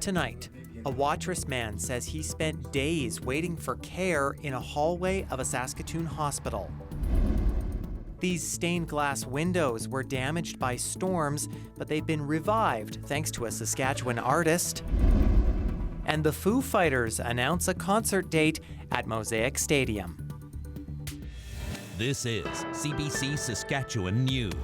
Tonight, a Watrous man says he spent days waiting for care in a hallway of a Saskatoon hospital. These stained glass windows were damaged by storms, but they've been revived thanks to a Saskatchewan artist. And the Foo Fighters announce a concert date at Mosaic Stadium. This is CBC Saskatchewan News.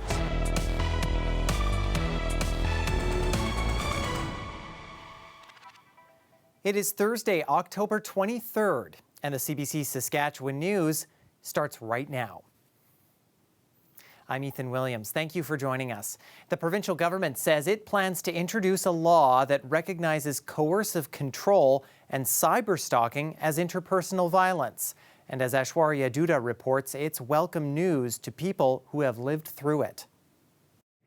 It is Thursday, October 23rd, and the CBC Saskatchewan News starts right now. I'm Ethan Williams. Thank you for joining us. The provincial government says it plans to introduce a law that recognizes coercive control and cyberstalking as interpersonal violence. And as Aishwarya Duda reports, it's welcome news to people who have lived through it.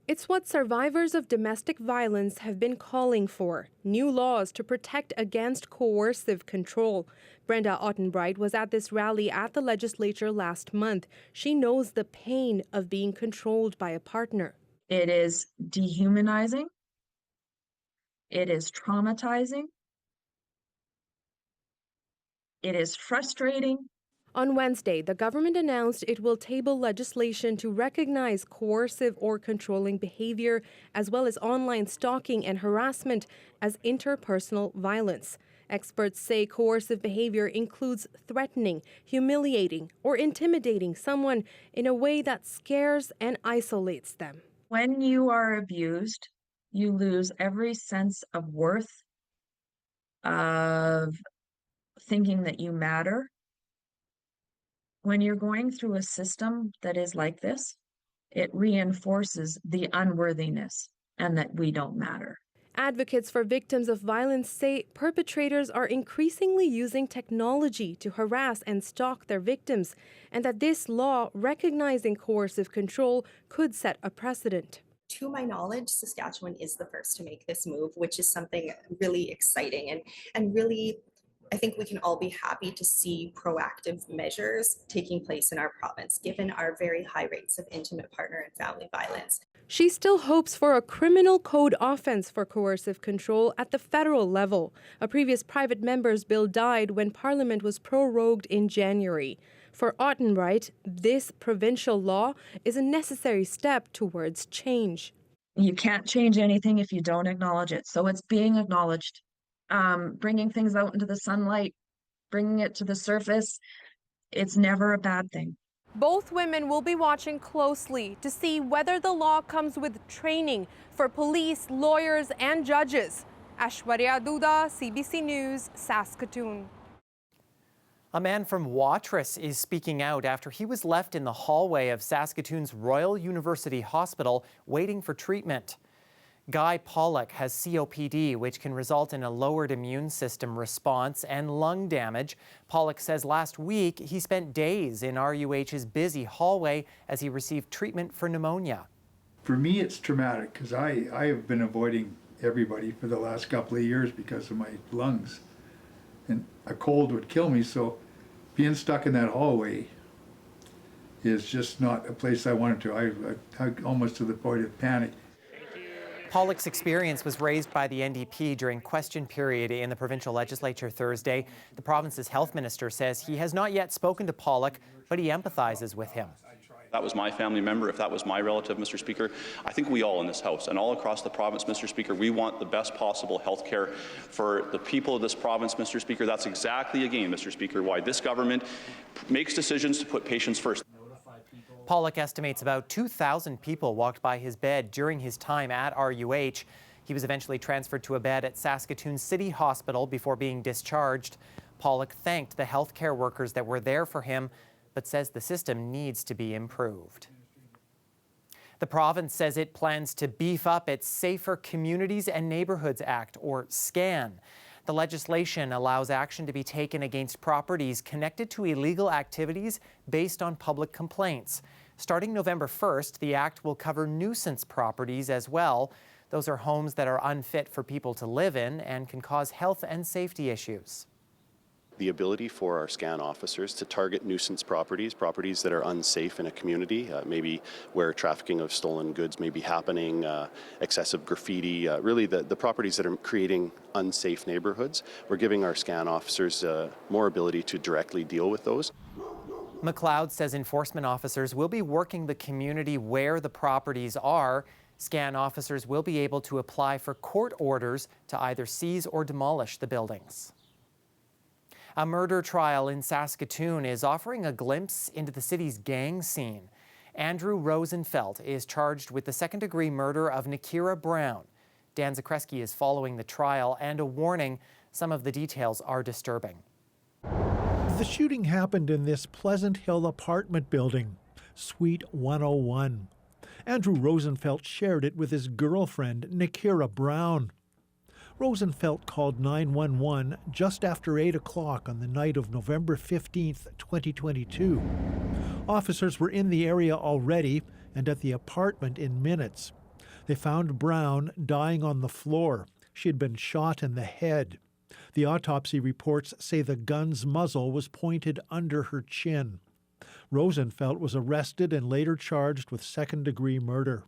It's what survivors of domestic violence have been calling for, new laws to protect against coercive control. Brenda Ottenbright was at this rally at the legislature last month. She knows the pain of being controlled by a partner. It is dehumanizing. It is traumatizing. It is frustrating. On Wednesday, the government announced it will table legislation to recognize coercive or controlling behavior, as well as online stalking and harassment, as interpersonal violence. Experts say coercive behavior includes threatening, humiliating, or intimidating someone in a way that scares and isolates them. When you are abused, you lose every sense of worth, of thinking that you matter. When you're going through a system that is like this, it reinforces the unworthiness and that we don't matter. Advocates for victims of violence say perpetrators are increasingly using technology to harass and stalk their victims, and that this law recognizing coercive control could set a precedent. To my knowledge, Saskatchewan is the first to make this move, which is something really exciting and really, I think we can all be happy to see proactive measures taking place in our province, given our very high rates of intimate partner and family violence. She still hopes for a criminal code offense for coercive control at the federal level. A previous private member's bill died when Parliament was prorogued in January. For Ottenbright, this provincial law is a necessary step towards change. You can't change anything if you don't acknowledge it, so it's being acknowledged. Bringing things out into the sunlight, bringing it to the surface, it's never a bad thing. Both women will be watching closely to see whether the law comes with training for police, lawyers, and judges. Aishwarya Duda, CBC News, Saskatoon. A man from Watrous is speaking out after he was left in the hallway of Saskatoon's Royal University Hospital waiting for treatment. Guy Pollock has COPD, which can result in a lowered immune system response and lung damage. Pollock says last week he spent days in RUH's busy hallway as he received treatment for pneumonia. For me, it's traumatic because I have been avoiding everybody for the last couple of years because of my lungs. And a cold would kill me, so being stuck in that hallway is just not a place I wanted to. I almost to the point of panic. Pollock's experience was raised by the NDP during question period in the provincial legislature Thursday. The province's health minister says he has not yet spoken to Pollock, but he empathizes with him. That was my family member, if that was my relative, Mr. Speaker. I think we all in this House and all across the province, Mr. Speaker, we want the best possible health care for the people of this province, Mr. Speaker. That's exactly, again, Mr. Speaker, why this government makes decisions to put patients first. Pollock estimates about 2,000 people walked by his bed during his time at RUH. He was eventually transferred to a bed at Saskatoon City Hospital before being discharged. Pollock thanked the healthcare workers that were there for him, but says the system needs to be improved. The province says it plans to beef up its Safer Communities and Neighbourhoods Act, or SCAN. The legislation allows action to be taken against properties connected to illegal activities based on public complaints. Starting November 1st, the act will cover nuisance properties as well. Those are homes that are unfit for people to live in and can cause health and safety issues. the ability for our scan officers to target nuisance properties that are unsafe in a community, maybe where trafficking of stolen goods may be happening, excessive graffiti, really the properties that are creating unsafe neighborhoods. We're giving our scan officers more ability to directly deal with those. McLeod says enforcement officers will be working the community where the properties are. Scan officers will be able to apply for court orders to either seize or demolish the buildings. A murder trial in Saskatoon is offering a glimpse into the city's gang scene. Andrew Rosenfeld is charged with the second-degree murder of Nikira Brown. Dan Zakreski is following the trial, and a warning, some of the details are disturbing. The shooting happened in this Pleasant Hill apartment building, Suite 101. Andrew Rosenfeld shared it with his girlfriend, Nikira Brown. Rosenfeld called 911 just after 8 o'clock on the night of November 15th, 2022. Officers were in the area already and at the apartment in minutes. They found Brown dying on the floor. She had been shot in the head. The autopsy reports say the gun's muzzle was pointed under her chin. Rosenfeld was arrested and later charged with second-degree murder.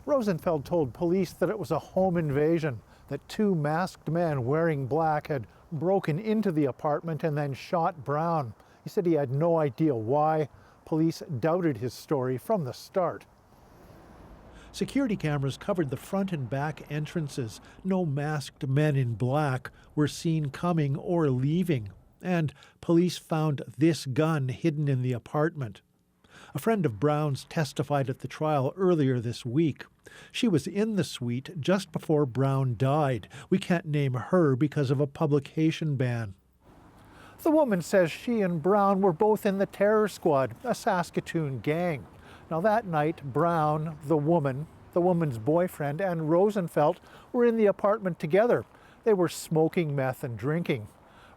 Rosenfeld told police that it was a home invasion, that two masked men wearing black had broken into the apartment and then shot Brown. He said he had no idea why. Police doubted his story from the start. Security cameras covered the front and back entrances. No masked men in black were seen coming or leaving. And police found this gun hidden in the apartment. A friend of Brown's testified at the trial earlier this week. She was in the suite just before Brown died. We can't name her because of a publication ban. The woman says she and Brown were both in the Terror Squad, a Saskatoon gang. Now that night, Brown, the woman's boyfriend, and Rosenfeld were in the apartment together. They were smoking meth and drinking.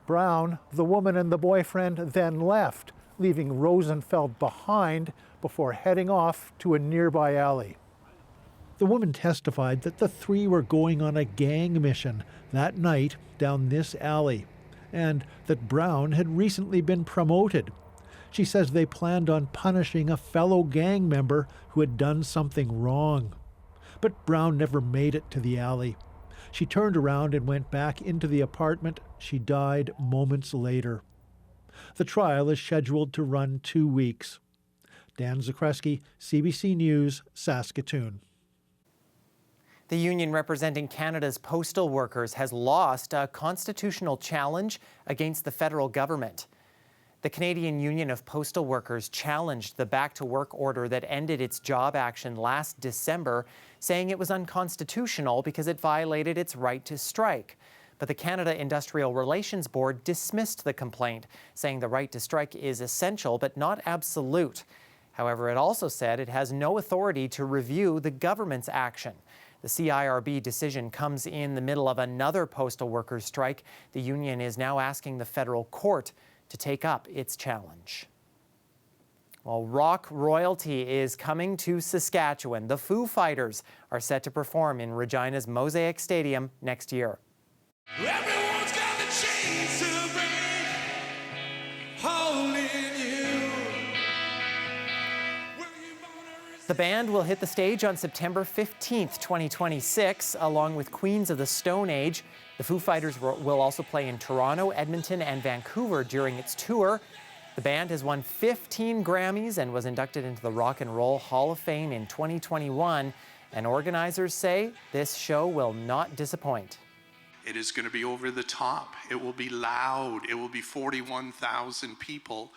Brown, the woman, and the boyfriend then left, leaving Rosenfeld behind before heading off to a nearby alley. The woman testified that the three were going on a gang mission that night down this alley, and that Brown had recently been promoted. She says they planned on punishing a fellow gang member who had done something wrong. But Brown never made it to the alley. She turned around and went back into the apartment. She died moments later. The trial is scheduled to run 2 weeks. Dan Zakreski, CBC News, Saskatoon. The union representing Canada's postal workers has lost a constitutional challenge against the federal government. The Canadian Union of Postal Workers challenged the back-to-work order that ended its job action last December, saying it was unconstitutional because it violated its right to strike. But the Canada Industrial Relations Board dismissed the complaint, saying the right to strike is essential but not absolute. However, it also said it has no authority to review the government's action. The CIRB decision comes in the middle of another postal workers' strike. The union is now asking the federal court to take up its challenge. Well, rock royalty is coming to Saskatchewan. The Foo Fighters are set to perform in Regina's Mosaic Stadium next year. Everyone's got the chains to break, holding you. The band will hit the stage on September 15th, 2026, along with Queens of the Stone Age. The Foo Fighters will also play in Toronto, Edmonton, and Vancouver during its tour. The band has won 15 Grammys and was inducted into the Rock and Roll Hall of Fame in 2021. And organizers say this show will not disappoint. It is going to be over the top. It will be loud. It will be 41,000 people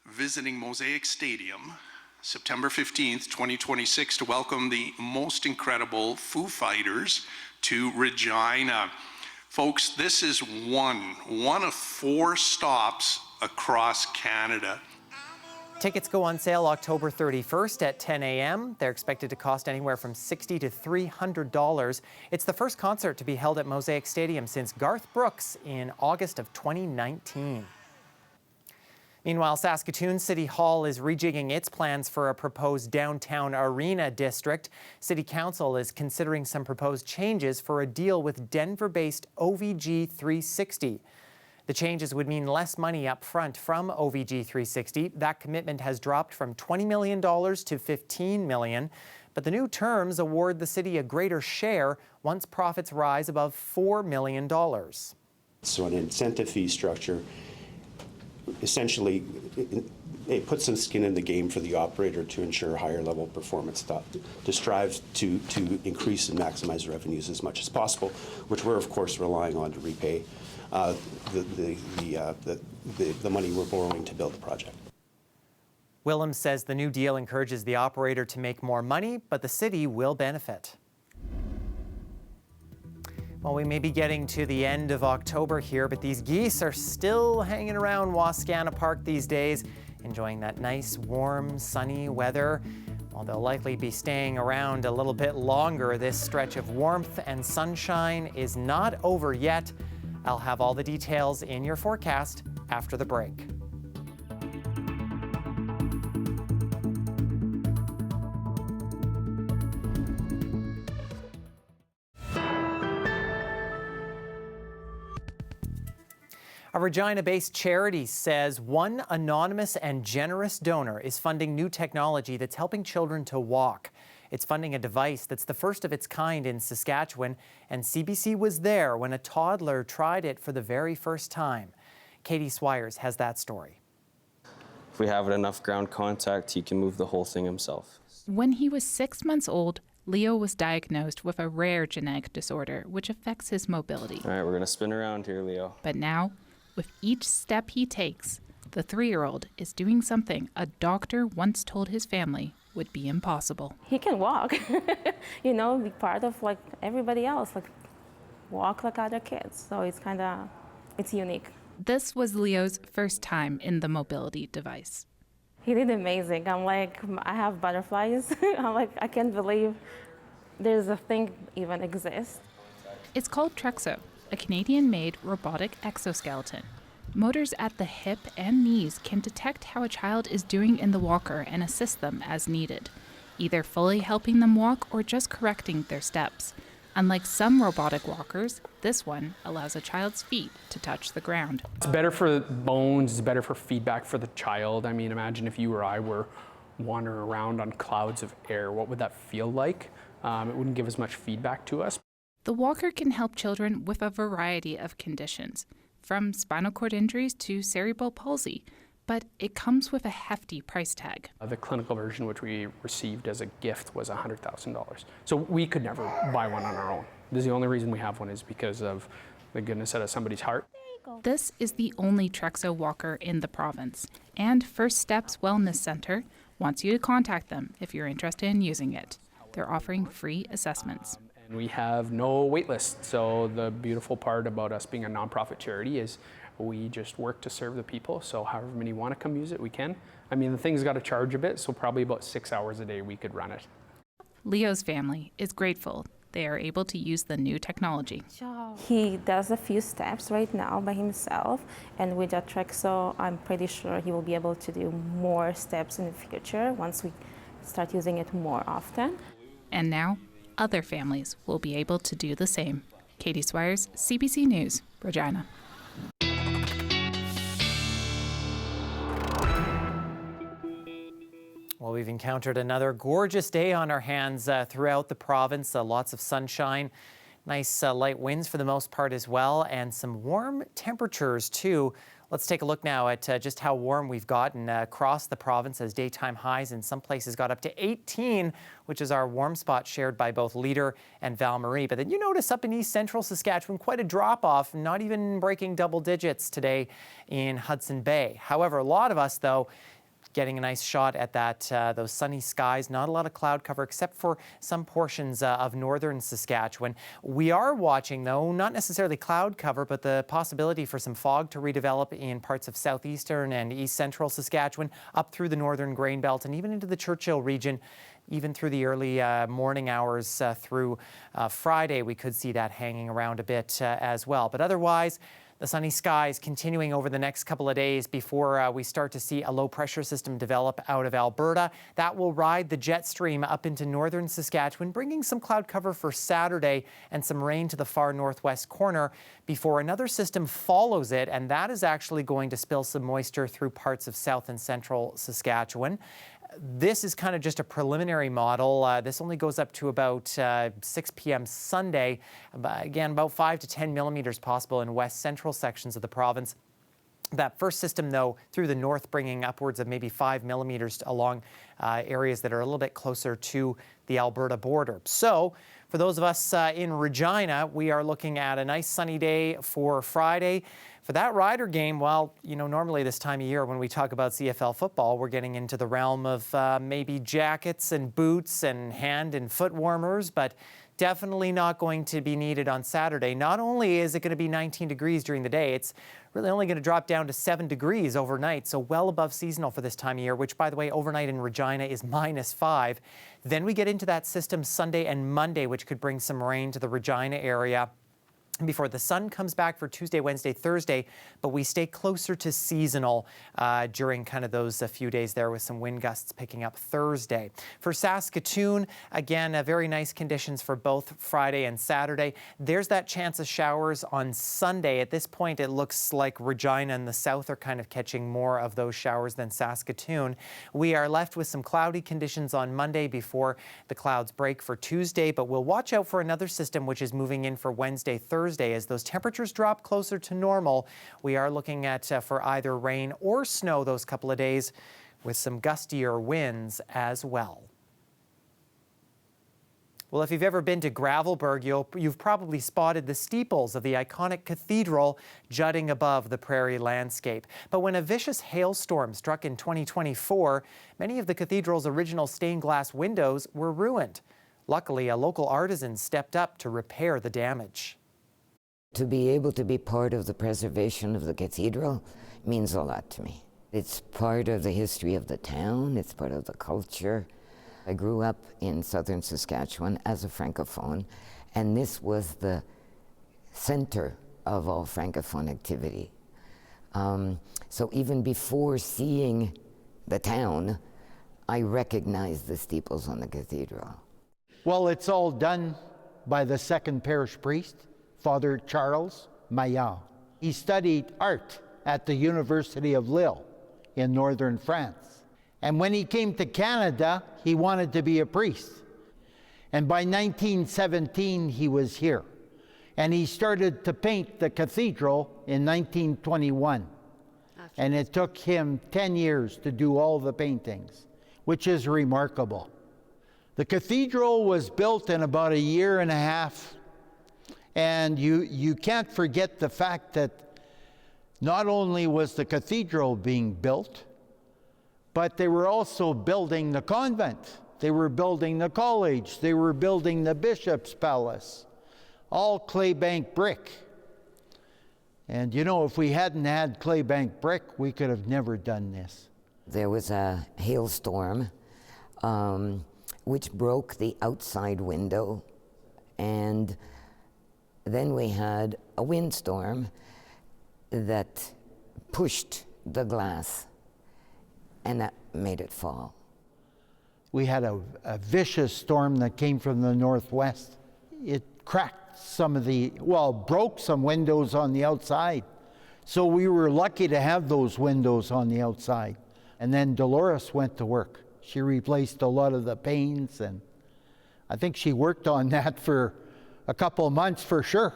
visiting Mosaic Stadium September 15th, 2026 to welcome the most incredible Foo Fighters to Regina. Folks, this is one of 4 stops across Canada. Tickets go on sale October 31st at 10 a.m. They're expected to cost anywhere from $60 to $300. It's the first concert to be held at Mosaic Stadium since Garth Brooks in August of 2019. Meanwhile, Saskatoon City Hall is rejigging its plans for a proposed downtown arena district. City Council is considering some proposed changes for a deal with Denver-based OVG 360. The changes would mean less money up front from OVG 360. That commitment has dropped from $20 million to $15 million. But the new terms award the city a greater share once profits rise above $4 million. So an incentive fee structure, essentially, it puts some skin in the game for the operator to ensure higher level performance, to strive to increase and maximize revenues as much as possible, which we're of course relying on to repay the money we're borrowing to build the project. Willems says the new deal encourages the operator to make more money, but the city will benefit. Well, we may be getting to the end of October here, but these geese are still hanging around Wascana Park these days, enjoying that nice, warm, sunny weather. While they'll likely be staying around a little bit longer, this stretch of warmth and sunshine is not over yet. I'll have all the details in your forecast after the break. A Regina-based charity says one anonymous and generous donor is funding new technology that's helping children to walk. It's funding a device that's the first of its kind in Saskatchewan, and CBC was there when a toddler tried it for the very first time. Katie Swires has that story. If we have enough ground contact, he can move the whole thing himself. When he was 6 months old, Leo was diagnosed with a rare genetic disorder which affects his mobility. All right, we're going to spin around here, Leo. But now, with each step he takes, the 3-year-old is doing something a doctor once told his family would be impossible. He can walk, be part of like everybody else, like walk like other kids. So it's unique. This was Leo's first time in the mobility device. He did amazing. I'm like, I have butterflies. I'm like, I can't believe there's a thing even exists. It's called Trexo, a Canadian-made robotic exoskeleton. Motors at the hip and knees can detect how a child is doing in the walker and assist them as needed, either fully helping them walk or just correcting their steps. Unlike some robotic walkers, this one allows a child's feet to touch the ground. It's better for bones, it's better for feedback for the child. I mean, imagine if you or I were wandering around on clouds of air. What would that feel like? It wouldn't give as much feedback to us. The walker can help children with a variety of conditions, from spinal cord injuries to cerebral palsy, but it comes with a hefty price tag. The clinical version, which we received as a gift, was $100,000. So we could never buy one on our own. This is the only reason we have one, is because of the goodness out of somebody's heart. This is the only Trexo walker in the province, and First Steps Wellness Center wants you to contact them if you're interested in using it. They're offering free assessments. And we have no wait list. So the beautiful part about us being a nonprofit charity is we just work to serve the people. So however many want to come use it, we can. I mean, the thing's got to charge a bit, so probably about 6 hours a day we could run it. Leo's family is grateful they are able to use the new technology. He does a few steps right now by himself, and with that Trexo, I'm pretty sure he will be able to do more steps in the future once we start using it more often. And now, other families will be able to do the same. Katie Swires, CBC News, Regina. Well, we've encountered another gorgeous day on our hands throughout the province. Lots of sunshine, nice light winds for the most part as well, and some warm temperatures too. Let's take a look now at just how warm we've gotten across the province, as daytime highs in some places got up to 18, which is our warm spot shared by both Leader and Val-Marie. But then you notice up in east central Saskatchewan, quite a drop off, not even breaking double digits today in Hudson Bay. However, a lot of us, though, getting a nice shot at that those sunny skies. Not a lot of cloud cover except for some portions of northern Saskatchewan. We are watching, though, not necessarily cloud cover, but the possibility for some fog to redevelop in parts of southeastern and east central Saskatchewan, up through the northern grain belt and even into the Churchill region. Even through the early morning hours through Friday, we could see that hanging around a bit as well. But otherwise, The sunny skies continuing over the next couple of days before we start to see a low pressure system develop out of Alberta. That will ride the jet stream up into northern Saskatchewan, bringing some cloud cover for Saturday and some rain to the far northwest corner before another system follows it, and that is actually going to spill some moisture through parts of south and central Saskatchewan. This is kind of just a preliminary model. This only goes up to about 6 p.m. Sunday. Again, about 5 to 10 millimeters possible in west central sections of the province. That first system, though, through the north, bringing upwards of maybe 5 millimeters along areas that are a little bit closer to the Alberta border. So for those of us in Regina, we are looking at a nice sunny day for Friday. For that Rider game, well, you know, normally this time of year when we talk about CFL football, we're getting into the realm of maybe jackets and boots and hand and foot warmers, but definitely not going to be needed on Saturday. Not only is it going to be 19 degrees during the day, it's really only going to drop down to 7 degrees overnight, so well above seasonal for this time of year, which, by the way, overnight in Regina is -5. Then we get into that system Sunday and Monday, which could bring some rain to the Regina area before the sun comes back for Tuesday, Wednesday, Thursday, but we stay closer to seasonal during kind of those few days there with some wind gusts picking up Thursday. For Saskatoon, again, very nice conditions for both Friday and Saturday. There's that chance of showers on Sunday. At this point, it looks like Regina and the south are kind of catching more of those showers than Saskatoon. We are left with some cloudy conditions on Monday before the clouds break for Tuesday, but we'll watch out for another system which is moving in for Wednesday, Thursday. As those temperatures drop closer to normal, we are looking at for either rain or snow those couple of days with some gustier winds as well. Well, if you've ever been to Gravelbourg, you've probably spotted the steeples of the iconic cathedral jutting above the prairie landscape. But when a vicious hailstorm struck in 2024, many of the cathedral's original stained glass windows were ruined. Luckily, a local artisan stepped up to repair the damage. To be able to be part of the preservation of the cathedral means a lot to me. It's part of the history of the town, it's part of the culture. I grew up in southern Saskatchewan as a Francophone, and this was the center of all Francophone activity. So even before seeing the town, I recognized the steeples on the cathedral. Well, it's all done by the second parish priest, Father Charles Maillard. He studied art at the University of Lille in northern France. And when he came to Canada, he wanted to be a priest. And by 1917, he was here. And he started to paint the cathedral in 1921. And it took him 10 years to do all the paintings, which is remarkable. The cathedral was built in about a year and a half. And you can't forget the fact that not only was the cathedral being built, but they were also building the convent. They were building the college. They were building the bishop's palace, all claybank brick. And you know, if we hadn't had claybank brick, we could have never done this. There was a hailstorm which broke the outside window, and then we had a windstorm that pushed the glass, and that made it fall. We had a vicious storm that came from the northwest. It cracked some of broke some windows on the outside. So we were lucky to have those windows on the outside. And then Dolores went to work. She replaced a lot of the panes, and I think she worked on that for a couple of months for sure.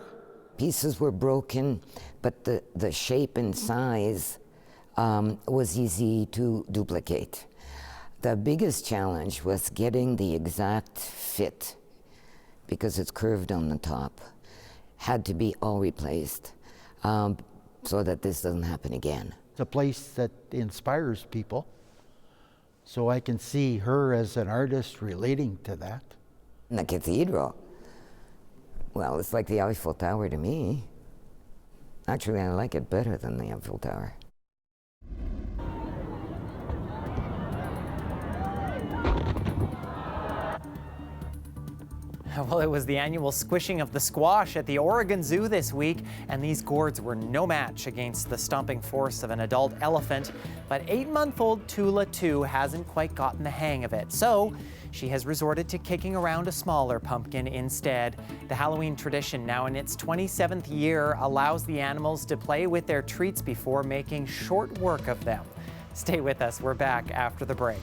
Pieces were broken, but the shape and size was easy to duplicate. The biggest challenge was getting the exact fit, because it's curved on the top. Had to be all replaced so that this doesn't happen again. It's a place that inspires people, so I can see her as an artist relating to that. And the cathedral, well, it's like the Eiffel Tower to me. Actually, I like it better than the Eiffel Tower. Well, it was the annual squishing of the squash at the Oregon Zoo this week, and these gourds were no match against the stomping force of an adult elephant. But 8-month-old Tula, too, hasn't quite gotten the hang of it. So she has resorted to kicking around a smaller pumpkin instead. The Halloween tradition, now in its 27th year, allows the animals to play with their treats before making short work of them. Stay with us. We're back after the break.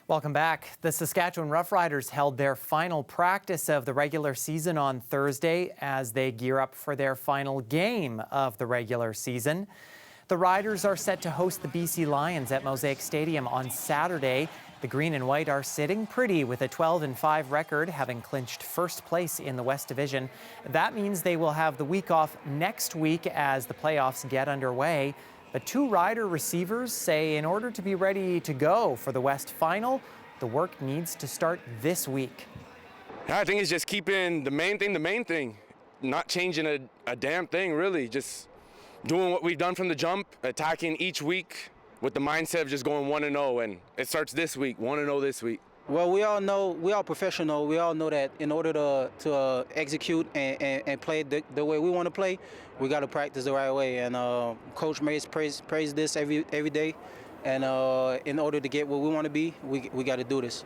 Welcome back. The Saskatchewan Roughriders held their final practice of the regular season on Thursday as they gear up for their final game of the regular season. The Riders are set to host the BC Lions at Mosaic Stadium on Saturday. The green and white are sitting pretty with a 12-5 record, having clinched first place in the West Division. That means they will have the week off next week as the playoffs get underway. But two Rider receivers say in order to be ready to go for the West Final, the work needs to start this week. I think it's just keeping the main thing, not changing a damn thing, really. Just doing what we've done from the jump, attacking each week with the mindset of just going 1-0, and it starts this week, 1-0 this week. Well, we all know, we are professional. We all know that in order to execute and play the way we want to play, we got to practice the right way. And Coach Mays praise this every day. And in order to get where we want to be, we got to do this.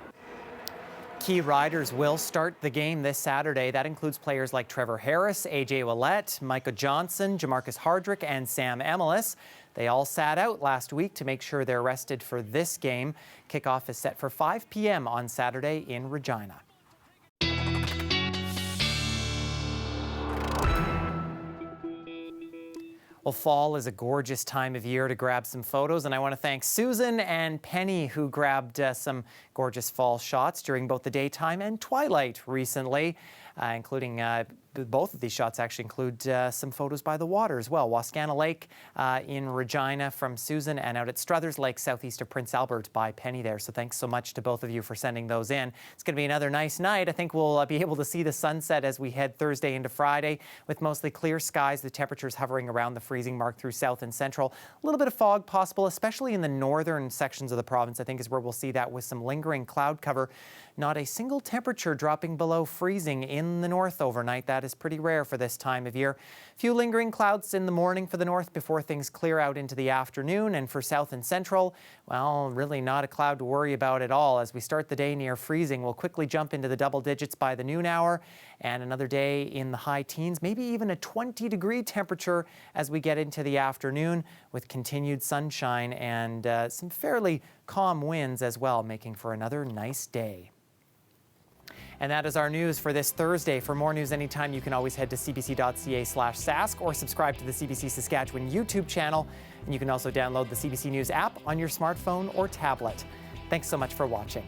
Key riders will start the game this Saturday. That includes players like Trevor Harris, AJ Ouellette, Micah Johnson, Jamarcus Hardrick, and Sam Emelis. They all sat out last week to make sure they're rested for this game. Kickoff is set for 5 p.m. on Saturday in Regina. Well, fall is a gorgeous time of year to grab some photos, and I want to thank Susan and Penny who grabbed some gorgeous fall shots during both the daytime and twilight recently, including both of these shots actually include some photos by the water as well. Wascana Lake in Regina from Susan, and out at Struthers Lake southeast of Prince Albert by Penny there. So thanks so much to both of you for sending those in. It's going to be another nice night. I think we'll be able to see the sunset as we head Thursday into Friday with mostly clear skies. The temperatures hovering around the freezing mark through south and central. A little bit of fog possible, especially in the northern sections of the province, I think is where we'll see that with some lingering cloud cover. Not a single temperature dropping below freezing in the north overnight. That is pretty rare for this time of year. Few lingering clouds in the morning for the north before things clear out into the afternoon. And for south and central, well, really not a cloud to worry about at all. As we start the day near freezing, we'll quickly jump into the double digits by the noon hour, and another day in the high teens, maybe even a 20-degree temperature as we get into the afternoon, with continued sunshine and some fairly calm winds as well, making for another nice day. And that is our news for this Thursday. For more news anytime, you can always head to cbc.ca/sask or subscribe to the CBC Saskatchewan YouTube channel. And you can also download the CBC News app on your smartphone or tablet. Thanks so much for watching.